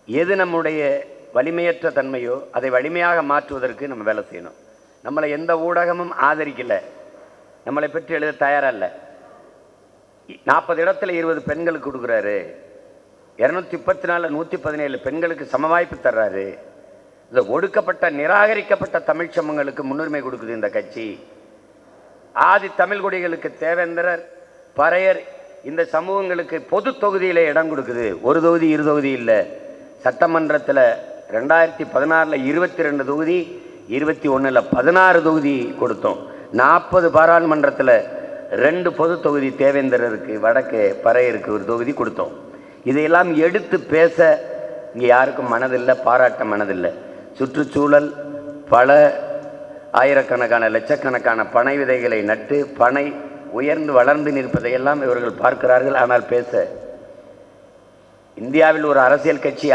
எது நம்முடைய வலிமையற்ற தன்மையோ அதை வலிமையாக மாற்றுவதற்கு நம்ம வேலை செய்யணும். நம்மளை எந்த ஊடகமும் ஆதரிக்கலை, நம்மளை பற்றி எழுத தயாராக இல்லை. 40 இடத்துல 20 பெண்களுக்கு கொடுக்குறாரு, 234 117 பெண்களுக்கு சம வாய்ப்பு தர்றாரு. இந்த ஒடுக்கப்பட்ட நிராகரிக்கப்பட்ட தமிழ் சமூகங்களுக்கு முன்னுரிமை கொடுக்குது இந்த கட்சி. ஆதி தமிழ் குடிகளுக்கு தேவேந்திரர், பறையர் இந்த சமூகங்களுக்கு பொது தொகுதியில் இடம் கொடுக்குது. ஒரு தொகுதி 2 தொகுதி இல்லை. சட்டமன்றத்தில் 2016 22 தொகுதி, 21 16 தொகுதி கொடுத்தோம். 40 பாராளுமன்றத்தில் 2 பொது தொகுதி தேவேந்திரருக்கு, வடக்கு பறையருக்கு 1 தொகுதி கொடுத்தோம். இதையெல்லாம் எடுத்து பேச இங்கே யாருக்கும் மனதில்லை, பாராட்ட மனதில்லை. சுற்றுச்சூழல் பல ஆயிரக்கணக்கான லட்சக்கணக்கான பனை விதைகளை நட்டு பனை உயர்ந்து வளர்ந்து நிற்பதையெல்லாம் இவர்கள் பார்க்கிறார்கள். ஆனால் பேச இந்தியாவில் ஒரு அரசியல் கட்சி